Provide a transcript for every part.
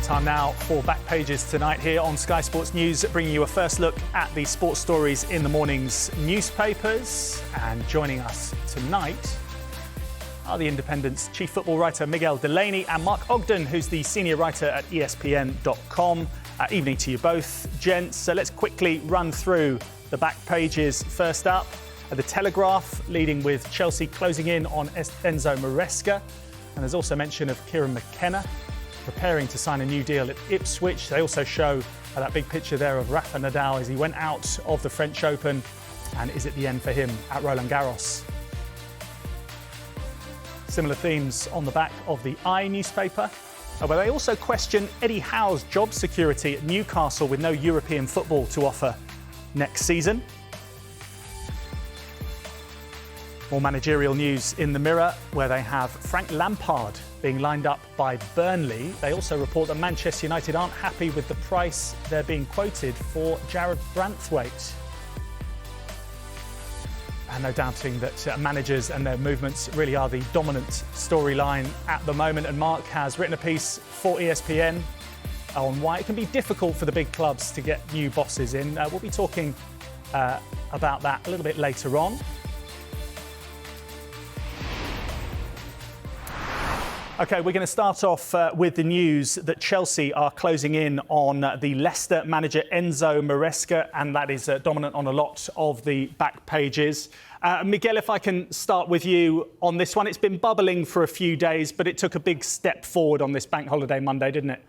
Time now for Back Pages tonight here on Sky Sports News, bringing you a first look at the sports stories in the morning's newspapers. And joining us tonight are the Independent's chief football writer Miguel Delaney and Mark Ogden, who's the senior writer at ESPN.com. Evening to you both, gents. So let's quickly run through the back pages. First up, The Telegraph, leading with Chelsea closing in on Enzo Maresca. And there's also mention of Kieran McKenna preparing to sign a new deal at Ipswich. They also show that big picture there of Rafa Nadal as he went out of the French Open. And is it the end for him at Roland Garros? Similar themes on the back of the I newspaper, where they also question Eddie Howe's job security at Newcastle with no European football to offer next season. More managerial news in the Mirror, where they have Frank Lampard being lined up by Burnley. They also report that Manchester United aren't happy with the price they're being quoted for Jarrad Branthwaite. And no doubting that managers and their movements really are the dominant storyline at the moment. And Mark has written a piece for ESPN on why it can be difficult for the big clubs to get new bosses in. We'll be talking about that a little bit later on. OK, we're going to start off with the news that Chelsea are closing in on the Leicester manager Enzo Maresca, and that is dominant on a lot of the back pages. Miguel, if I can start with you on this one. It's been bubbling for a few days, but it took a big step forward on this bank holiday Monday, didn't it?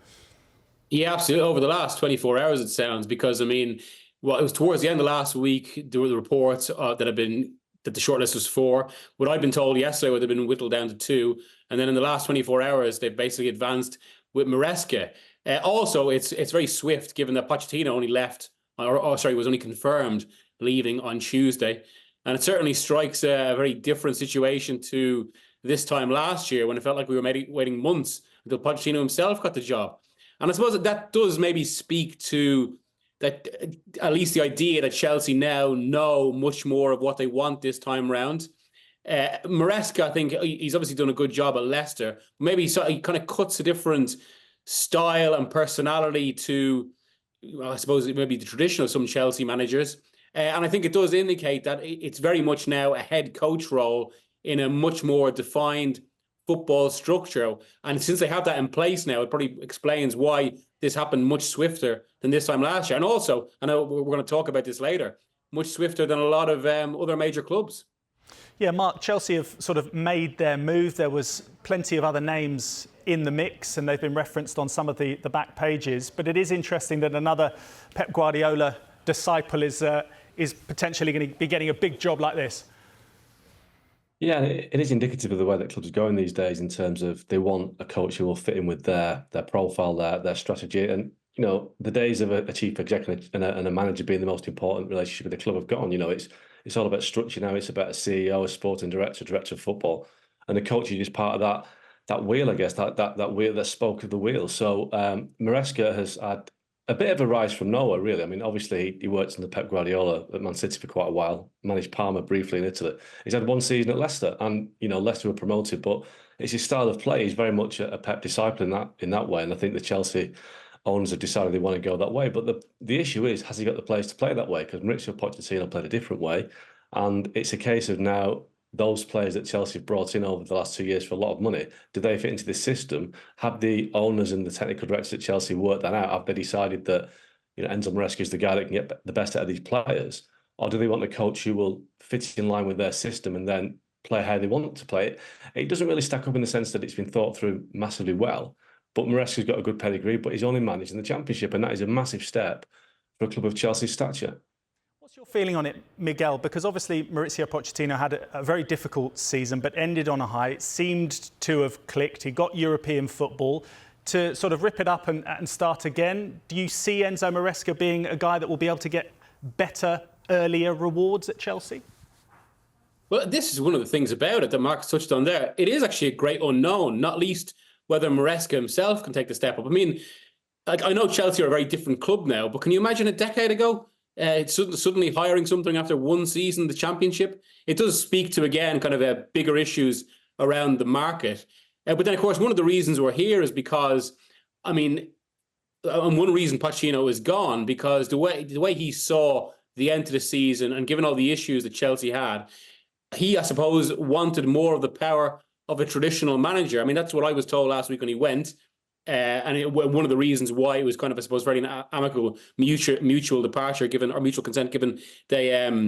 Yeah, absolutely. Over the last 24 hours, it sounds, because, I mean, well, it was towards the end of last week, there were the reports that the shortlist was 4. What I'd been told yesterday would have been whittled down to 2. And then in the last 24 hours, they've basically advanced with Maresca. Also, it's very swift, given that Pochettino only left, was only confirmed leaving on Tuesday. And it certainly strikes a very different situation to this time last year, when it felt like we were waiting months until Pochettino himself got the job. And I suppose that does maybe speak to that, at least the idea that Chelsea now know much more of what they want this time round. Maresca, I think he's obviously done a good job at Leicester. Maybe he kind of cuts a different style and personality to, well, I suppose, maybe the tradition of some Chelsea managers. And I think it does indicate that it's very much now a head coach role in a much more defined football structure. And since they have that in place now, it probably explains why this happened much swifter than this time last year. And also, I know we're going to talk about this later, much swifter than a lot of other major clubs. Yeah, Mark, Chelsea have sort of made their move. There was plenty of other names in the mix, and they've been referenced on some of the back pages. But it is interesting that another Pep Guardiola disciple is potentially going to be getting a big job like this. Yeah, it is indicative of the way that clubs are going these days, in terms of they want a coach who will fit in with their profile, their strategy. And, you know, the days of a chief executive and a manager being the most important relationship with the club have gone. You know, it's all about structure now. It's about a CEO, a sporting director, director of football, and the coach is just part of that wheel, I guess, that wheel, that spoke of the wheel. So Maresca has had a bit of a rise from nowhere, really. I mean, obviously he worked under Pep Guardiola at Man City for quite a while, managed Parma briefly in Italy. He's had one season at Leicester, and, you know, Leicester were promoted, but it's his style of play. He's very much a Pep disciple in that way, and I think the Chelsea owners have decided they want to go that way. But the issue is, has he got the players to play that way? Because Mauricio Pochettino played a different way, and it's a case of now, those players that Chelsea have brought in over the last 2 years for a lot of money, do they fit into this system? Have the owners and the technical directors at Chelsea worked that out? Have they decided that, you know, Enzo Maresca is the guy that can get the best out of these players? Or do they want a coach who will fit in line with their system and then play how they want to play it? It doesn't really stack up in the sense that it's been thought through massively well. But Maresca's got a good pedigree, but he's only managed in the Championship, and that is a massive step for a club of Chelsea's stature. What's your feeling on it, Miguel? Because obviously Mauricio Pochettino had a very difficult season, but ended on a high. It seemed to have clicked. He got European football. To sort of rip it up and start again, do you see Enzo Maresca being a guy that will be able to get better, earlier rewards at Chelsea? Well, this is one of the things about it that Mark's touched on there. It is actually a great unknown, not least whether Maresca himself can take the step up. I mean, like, I know Chelsea are a very different club now, but can you imagine a decade ago? Suddenly hiring something after one season, the Championship? It does speak to, again, kind of bigger issues around the market. But then, of course, one of the reasons we're here is because, I mean, and one reason Pochettino is gone, because the way he saw the end of the season and given all the issues that Chelsea had, he, I suppose, wanted more of the power of a traditional manager. I mean, that's what I was told last week when he went. One of the reasons why it was kind of, I suppose, very amicable mutual departure, or mutual consent, given they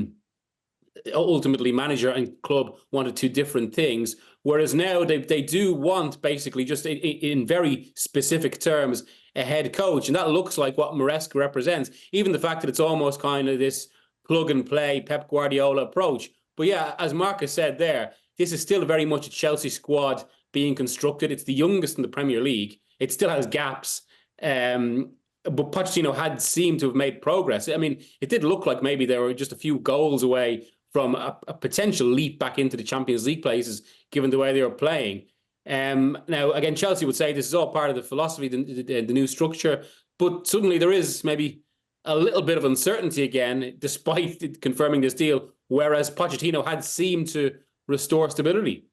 ultimately manager and club wanted two different things. Whereas now they do want, basically, just in very specific terms, a head coach. And that looks like what Maresca represents. Even the fact that it's almost kind of this plug and play Pep Guardiola approach. But yeah, as Marcus said there, this is still very much a Chelsea squad being constructed. It's the youngest in the Premier League. It still has gaps. But Pochettino had seemed to have made progress. I mean, it did look like maybe they were just a few goals away from a potential leap back into the Champions League places, given the way they were playing. Now, again, Chelsea would say this is all part of the philosophy, the new structure, but suddenly there is maybe a little bit of uncertainty again, despite confirming this deal, whereas Pochettino had seemed to restore stability.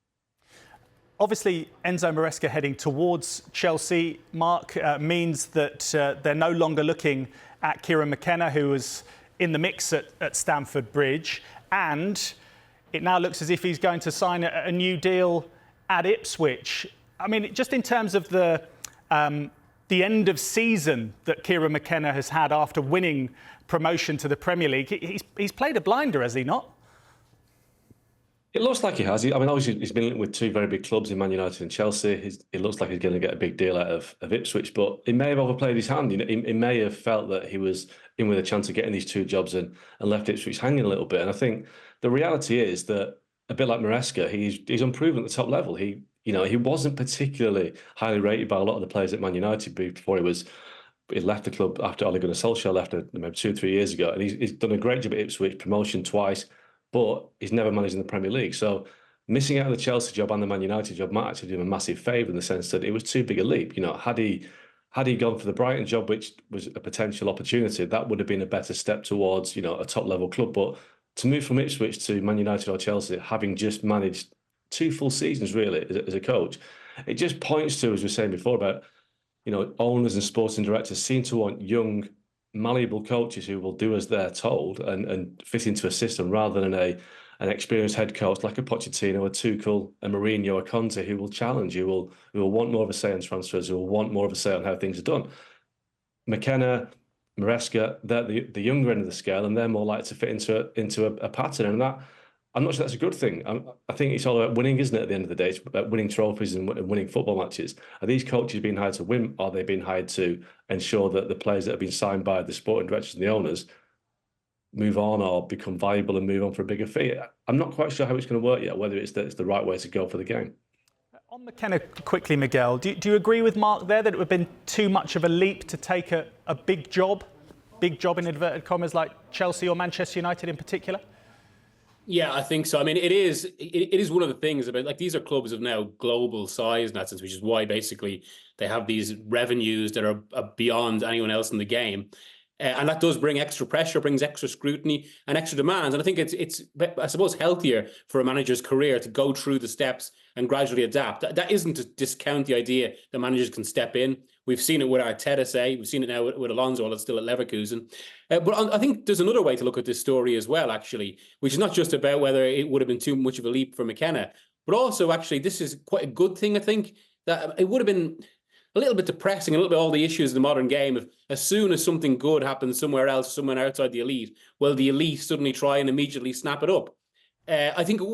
Obviously, Enzo Maresca heading towards Chelsea, Mark, means that they're no longer looking at Kieran McKenna, who was in the mix at Stamford Bridge, and it now looks as if he's going to sign a new deal at Ipswich. I mean, just in terms of the end of season that Kieran McKenna has had after winning promotion to the Premier League, he's played a blinder, has he not? It looks like he has. I mean, obviously, he's been linked with two very big clubs in Man United and Chelsea. It looks like he's going to get a big deal out of Ipswich, but he may have overplayed his hand. You know, he may have felt that he was in with a chance of getting these two jobs and left Ipswich hanging a little bit. And I think the reality is that, a bit like Maresca, he's unproven at the top level. He wasn't particularly highly rated by a lot of the players at Man United before he left the club after Ole Gunnar Solskjaer left maybe 2 or 3 years ago. And he's done a great job at Ipswich, promotion twice, but he's never managed in the Premier League. So missing out on the Chelsea job and the Man United job might actually do him a massive favour in the sense that it was too big a leap. You know, had he gone for the Brighton job, which was a potential opportunity, that would have been a better step towards, you know, a top level club. But to move from Ipswich to Man United or Chelsea, having just managed 2 full seasons really as a coach, it just points to, as we were saying before, about, you know, owners and sporting directors seem to want young, malleable coaches who will do as they're told and fit into a system, rather than an experienced head coach like a Pochettino, a Tuchel, a Mourinho, a Conte, who will challenge, who will want more of a say on transfers, who will want more of a say on how things are done. McKenna, Maresca, they're the younger end of the scale, and they're more likely to fit into a pattern. And that, I'm not sure that's a good thing. I think it's all about winning, isn't it? At the end of the day, it's about winning trophies and winning football matches. Are these coaches being hired to win? Or are they being hired to ensure that the players that have been signed by the sporting directors and the owners move on or become valuable and move on for a bigger fee? I'm not quite sure how it's going to work yet, whether it's the right way to go for the game. On McKenna, quickly, Miguel, do you agree with Mark there that it would have been too much of a leap to take a big job in inverted commas, like Chelsea or Manchester United in particular? Yeah, I think so. I mean, it is one of the things about, like, these are clubs of now global size in that sense, which is why basically they have these revenues that are beyond anyone else in the game. And that does bring extra pressure, brings extra scrutiny and extra demands. And I think it's I suppose, healthier for a manager's career to go through the steps and gradually adapt. That isn't to discount the idea that managers can step in. We've seen it with Arteta, say. We've seen it now with Alonso, that's still at Leverkusen. But I think there's another way to look at this story as well, actually, which is not just about whether it would have been too much of a leap for McKenna, but also, actually, this is quite a good thing, I think, that it would have been a little bit depressing, a little bit all the issues of the modern game. If as soon as something good happens somewhere else, somewhere outside the elite, well, the elite suddenly try and immediately snap it up. I think it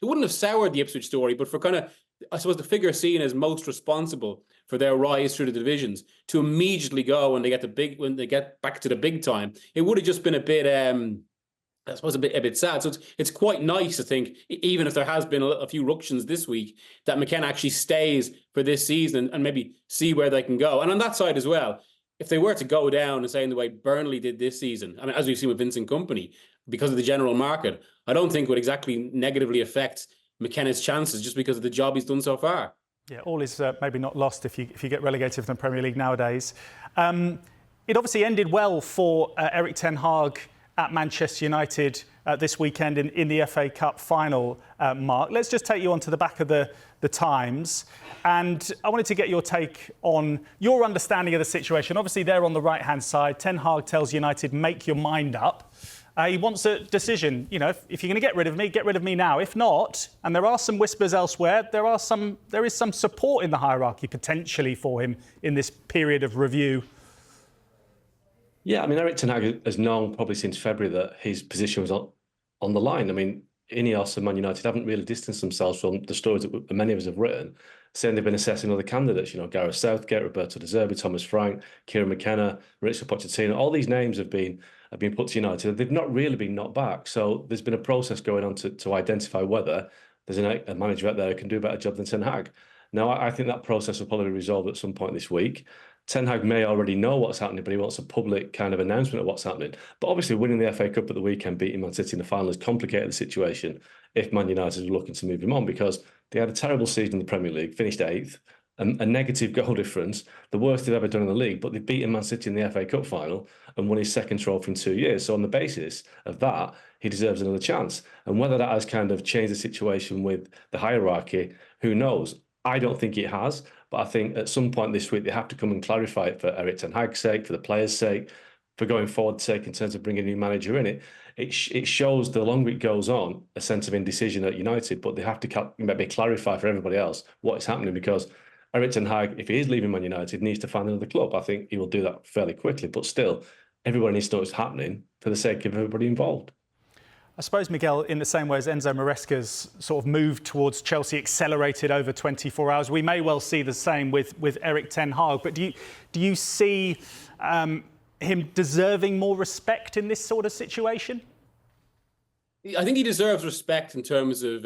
wouldn't have soured the Ipswich story, but for kind of, I suppose, the figure seen as most responsible for their rise through the divisions to immediately go when they get back to the big time, it would have just been a bit, I suppose, a bit sad. So it's quite nice to think, even if there has been a few ructions this week, that McKenna actually stays for this season and maybe see where they can go. And on that side as well, if they were to go down and say in the way Burnley did this season, I mean, as we've seen with Vincent Kompany, because of the general market, I don't think would exactly negatively affect McKenna's chances just because of the job he's done so far. Yeah, all is maybe not lost if you get relegated from the Premier League nowadays. It obviously ended well for Erik ten Hag at Manchester United this weekend in the FA Cup final, Mark. Let's just take you on to the back of the the Times. And I wanted to get your take on your understanding of the situation. Obviously, they're on the right-hand side. Ten Hag tells United, make your mind up. He wants a decision. You know, if you're going to get rid of me now. If not, and there are some whispers elsewhere, there is some support in the hierarchy potentially for him in this period of review. Yeah, I mean, Erik ten Hag has known probably since February that his position was on the line. I mean, Ineos and Man United haven't really distanced themselves from the stories that many of us have written, saying they've been assessing other candidates. You know, Gareth Southgate, Roberto De Zerbi, Thomas Frank, Kieran McKenna, Mauricio Pochettino. All these names have been put to United. They've not really been knocked back. So there's been a process going on to identify whether there's a manager out there who can do a better job than Ten Hag. Now, I think that process will probably be resolved at some point this week. Ten Hag may already know what's happening, but he wants a public kind of announcement of what's happening. But obviously, winning the FA Cup at the weekend, beating Man City in the final, has complicated the situation if Man United are looking to move him on, because they had a terrible season in the Premier League, finished 8th, a negative goal difference, the worst they've ever done in the league, but they've beaten Man City in the FA Cup final and won his second trophy in 2 years. So on the basis of that, he deserves another chance. And whether that has kind of changed the situation with the hierarchy, who knows? I don't think it has, but I think at some point this week they have to come and clarify it for Erik ten Hag's sake, for the players' sake, for going forward's sake in terms of bringing a new manager in. It shows the longer it goes on a sense of indecision at United, but they have to maybe clarify for everybody else what is happening, because Erik ten Hag, if he is leaving Man United, needs to find another club. I think he will do that fairly quickly, but still, everybody needs to know what's happening for the sake of everybody involved. I suppose, Miguel, in the same way as Enzo Maresca's sort of move towards Chelsea accelerated over 24 hours, we may well see the same with Erik ten Hag. But do you see him deserving more respect in this sort of situation? I think he deserves respect in terms of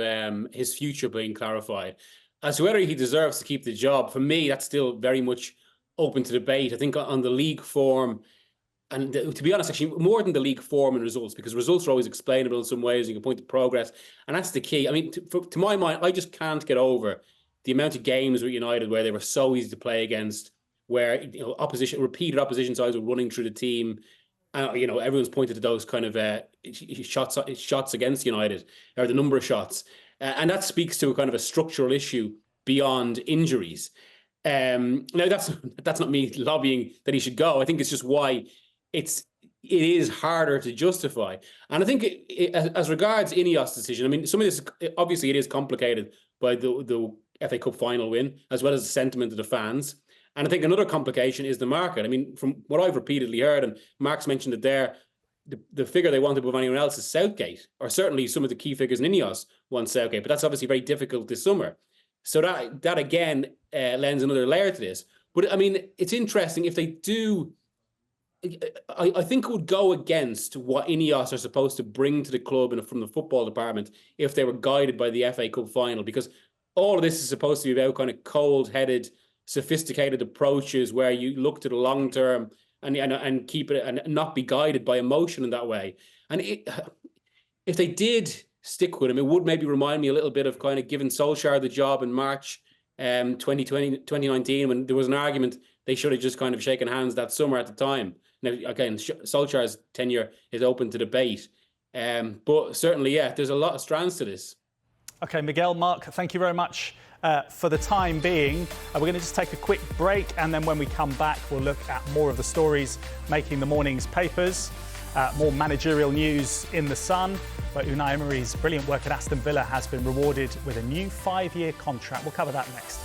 his future being clarified. As to whether he deserves to keep the job, for me, that's still very much open to debate. I think on the league form, and to be honest, actually, more than the league form and results, because results are always explainable in some ways. You can point to progress, and that's the key. I mean, to my mind, I just can't get over the amount of games with United where they were so easy to play against, where repeated opposition sides were running through the team. Everyone's pointed to those kind of shots against United, or the number of shots, and that speaks to a kind of a structural issue beyond injuries. Now, that's not me lobbying that he should go. I think it's just why it is harder to justify. And I think as regards Ineos' decision, I mean, some of this, obviously it is complicated by the FA Cup final win, as well as the sentiment of the fans. And I think another complication is the market. I mean, from what I've repeatedly heard, and Mark's mentioned it there, the figure they want above anyone else is Southgate, or certainly some of the key figures in Ineos want Southgate, but that's obviously very difficult this summer. So that again lends another layer to this. But I mean, it's interesting if they do. I think it would go against what Ineos are supposed to bring to the club from the football department if they were guided by the FA Cup final, because all of this is supposed to be about kind of cold-headed, sophisticated approaches where you look to the long term and keep it and not be guided by emotion in that way. And if they did stick with him, it would maybe remind me a little bit of kind of giving Solskjaer the job in March 2019, when there was an argument they should have just kind of shaken hands that summer at the time. Now, again, Solskjaer's tenure is open to debate. But certainly, yeah, there's a lot of strands to this. OK, Miguel, Mark, thank you very much for the time being. We're going to just take a quick break, and then when we come back, we'll look at more of the stories making the morning's papers, more managerial news in the Sun, where Unai Emery's brilliant work at Aston Villa has been rewarded with a new 5-year contract. We'll cover that next.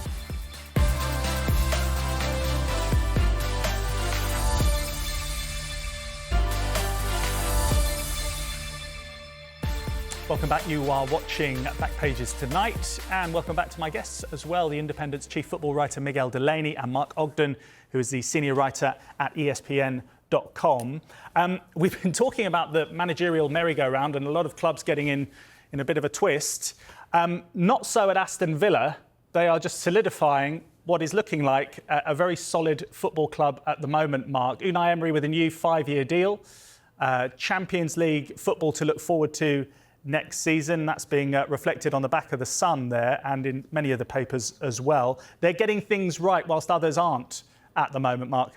Welcome back. You are watching Back Pages tonight, and welcome back to my guests as well, the Independent's chief football writer Miguel Delaney and Mark Ogden, who is the senior writer at ESPN.com. We've been talking about the managerial merry-go-round and a lot of clubs getting in a bit of a twist. Not so at Aston Villa. They are just solidifying what is looking like a very solid football club at the moment, Mark. Unai Emery with a new 5-year deal, Champions League football to look forward to next season. That's being reflected on the back of the Sun there and in many of the papers as well. They're getting things right whilst others aren't at the moment, Mark.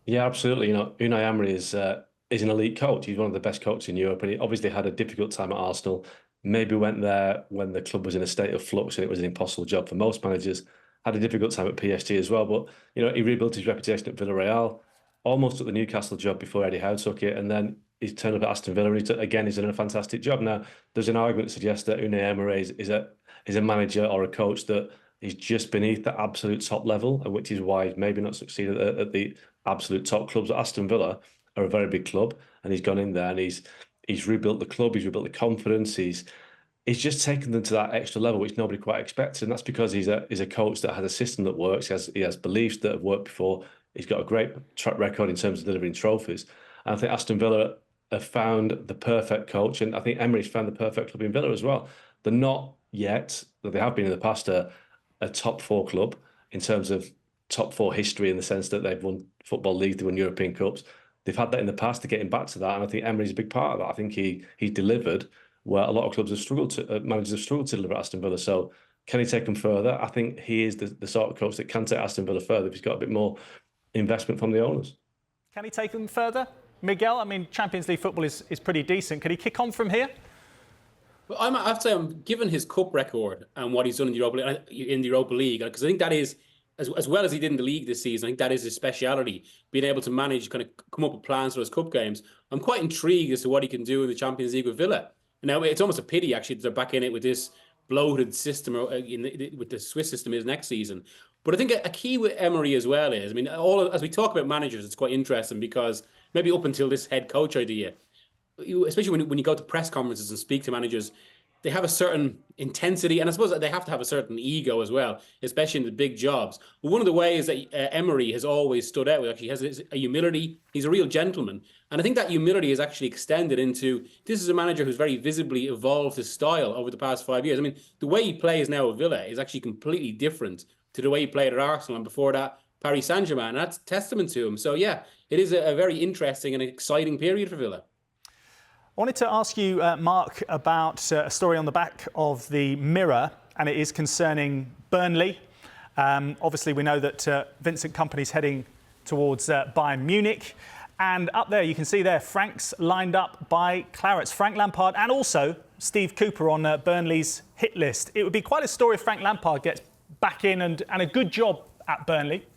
Yeah, absolutely. Unai Emery is an elite coach. He's one of the best coaches in Europe, and he obviously had a difficult time at Arsenal. maybe went there when the club was in a state of flux and it was an impossible job for most managers. Had a difficult time at PSG as well, but he rebuilt his reputation at Villarreal, almost took the Newcastle job before Eddie Howe took it, and then he's turned up at Aston Villa and he's done a fantastic job. Now, there's an argument to suggest that Unai Emery is a manager or a coach that is just beneath the absolute top level, and which is why he's maybe not succeeded at the absolute top clubs. Aston Villa are a very big club, and he's gone in there and he's rebuilt the club, he's rebuilt the confidence, he's just taken them to that extra level, which nobody quite expected, and that's because he's a coach that has a system that works. He has beliefs that have worked before. He's got a great track record in terms of delivering trophies, and I think Aston Villa have found the perfect coach, and I think Emery's found the perfect club in Villa as well. They're not yet, but they have been in the past, a top four club in terms of top four history, in the sense that they've won football leagues, they won European Cups. They've had that in the past. They're getting back to that, and I think Emery's a big part of that. I think he delivered where a lot of clubs have struggled to, managers have struggled to deliver at Aston Villa. So can he take them further? I think he is the sort of coach that can take Aston Villa further if he's got a bit more investment from the owners. Can he take them further? Miguel, I mean, Champions League football is pretty decent. Could he kick on from here? Well, I have to say, given his cup record and what he's done in the Europa League, because I think that is, as well as he did in the league this season, I think that is his speciality, being able to manage, kind of come up with plans for those cup games. I'm quite intrigued as to what he can do in the Champions League with Villa. Now, it's almost a pity, actually, that they're back in it with this bloated system, with the Swiss system is next season. But I think a key with Emery as well is, I mean, as we talk about managers, it's quite interesting because maybe up until this head coach idea, especially when you go to press conferences and speak to managers, they have a certain intensity, and I suppose they have to have a certain ego as well, especially in the big jobs. But one of the ways that Emery has always stood out, actually, has a humility. He's a real gentleman. And I think that humility is actually extended into, this is a manager who's very visibly evolved his style over the past 5 years. I mean, the way he plays now at Villa is actually completely different to the way he played at Arsenal, and before that, Paris Saint-Germain. And that's a testament to him. So yeah, it is a very interesting and exciting period for Villa. I wanted to ask you, Mark, about a story on the back of the Mirror, and it is concerning Burnley. Obviously, we know that Vincent Kompany's heading towards Bayern Munich. And up there, you can see there, Frank's lined up by Clarets. Frank Lampard and also Steve Cooper on Burnley's hit list. It would be quite a story if Frank Lampard gets back in and a good job at Burnley.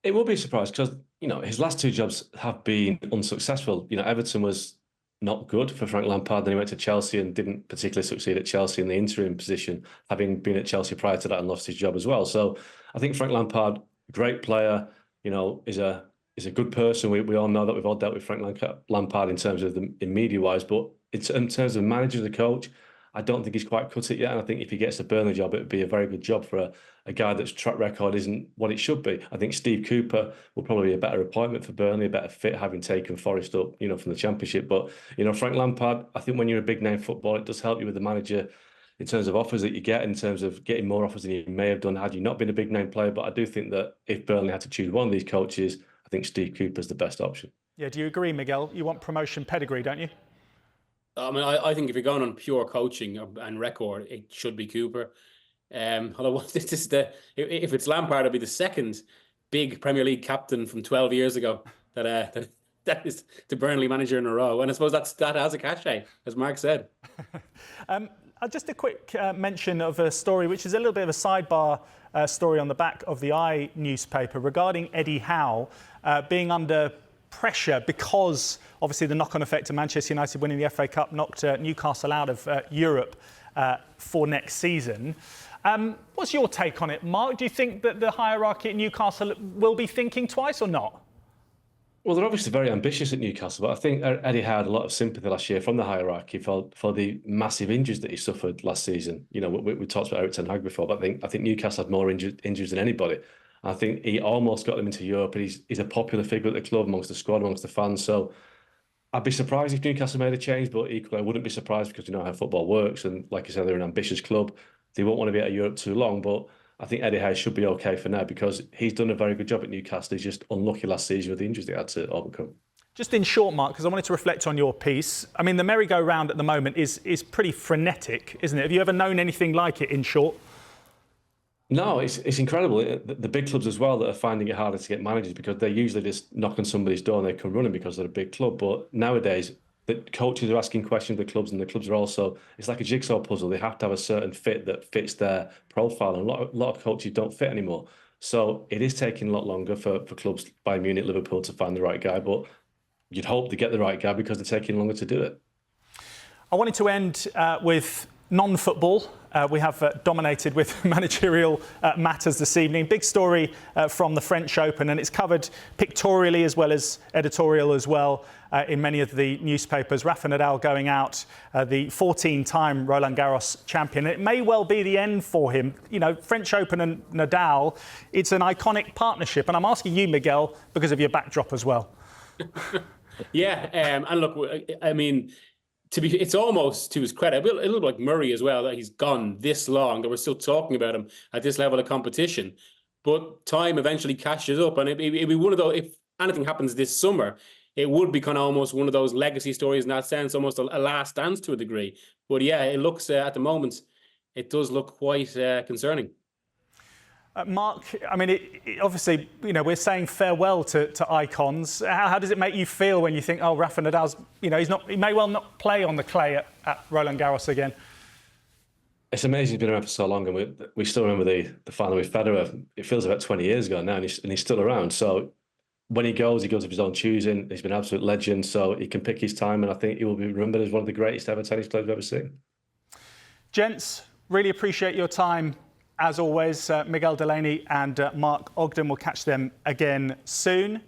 It will be a surprise because, his last two jobs have been unsuccessful. Everton was not good for Frank Lampard. Then he went to Chelsea and didn't particularly succeed at Chelsea in the interim position, having been at Chelsea prior to that and lost his job as well. So I think Frank Lampard, great player, is a good person. We all know that. We've all dealt with Frank Lampard in terms of in media-wise, but in terms of manager, the coach, I don't think he's quite cut it yet. And I think if he gets the Burnley job, it would be a very good job for a guy that's track record isn't what it should be. I think Steve Cooper will probably be a better appointment for Burnley, a better fit, having taken Forest up, from the Championship. But, Frank Lampard, I think when you're a big name football, it does help you with the manager in terms of offers that you get, in terms of getting more offers than you may have done had you not been a big name player. But I do think that if Burnley had to choose one of these coaches, I think Steve Cooper's the best option. Yeah, do you agree, Miguel? You want promotion pedigree, don't you? I mean, I think if you're going on pure coaching and record, it should be Cooper. Although if it's Lampard, it'll be the second big Premier League captain from 12 years ago that is the Burnley manager in a row, and I suppose that has a cachet, as Mark said. Just a quick mention of a story which is a little bit of a sidebar story on the back of the I newspaper regarding Eddie Howe being under pressure because obviously the knock-on effect of Manchester United winning the FA Cup knocked Newcastle out of Europe for next season. What's your take on it, Mark? Do you think that the hierarchy at Newcastle will be thinking twice or not? Well, they're obviously very ambitious at Newcastle, but I think Eddie had a lot of sympathy last year from the hierarchy for the massive injuries that he suffered last season. We talked about Eric Ten Hag before, but I think Newcastle had more injuries than anybody. I think he almost got them into Europe, and he's a popular figure at the club, amongst the squad, amongst the fans. So I'd be surprised if Newcastle made a change, but equally I wouldn't be surprised because you know how football works. And like I said, they're an ambitious club. They won't want to be out of Europe too long, but I think Eddie Howe should be okay for now because he's done a very good job at Newcastle. He's just unlucky last season with the injuries they had to overcome. Just in short, Mark, because I wanted to reflect on your piece. I mean, the merry-go-round at the moment is pretty frenetic, isn't it? Have you ever known anything like it, in short? No, it's incredible. The big clubs as well that are finding it harder to get managers because they usually just knock on somebody's door and they come running because they're a big club. But nowadays, that coaches are asking questions of the clubs, and the clubs are also, it's like a jigsaw puzzle. They have to have a certain fit that fits their profile, and a lot of coaches don't fit anymore. So it is taking a lot longer for clubs, Bayern Munich, Liverpool, to find the right guy, but you'd hope they get the right guy because they're taking longer to do it. I wanted to end with non-football. We have dominated with managerial matters this evening. Big story from the French Open, and it's covered pictorially as well as editorial as well in many of the newspapers. Rafa Nadal going out, the 14-time Roland Garros champion. It may well be the end for him. You know, French Open and Nadal, it's an iconic partnership. And I'm asking you, Miguel, because of your backdrop as well. Yeah, and look, I mean, it's almost to his credit, a little like Murray as well, that he's gone this long, that we're still talking about him at this level of competition. But time eventually catches up, and it'd be one of those, if anything happens this summer, it would be kind of almost one of those legacy stories in that sense, almost a last dance to a degree. But yeah, it looks, at the moment, it does look quite concerning. Mark, I mean, obviously, you know, we're saying farewell to icons. How does it make you feel when you think, oh, Rafa Nadal's, you know, he may well not play on the clay at Roland Garros again? It's amazing he's been around for so long, and we still remember the final with Federer. It feels about 20 years ago now, and he's still around. So when he goes of his own choosing. He's been an absolute legend, so he can pick his time, and I think he will be remembered as one of the greatest ever tennis players we've ever seen. Gents, really appreciate your time. As always, Miguel Delaney and Mark Ogden, will catch them again soon.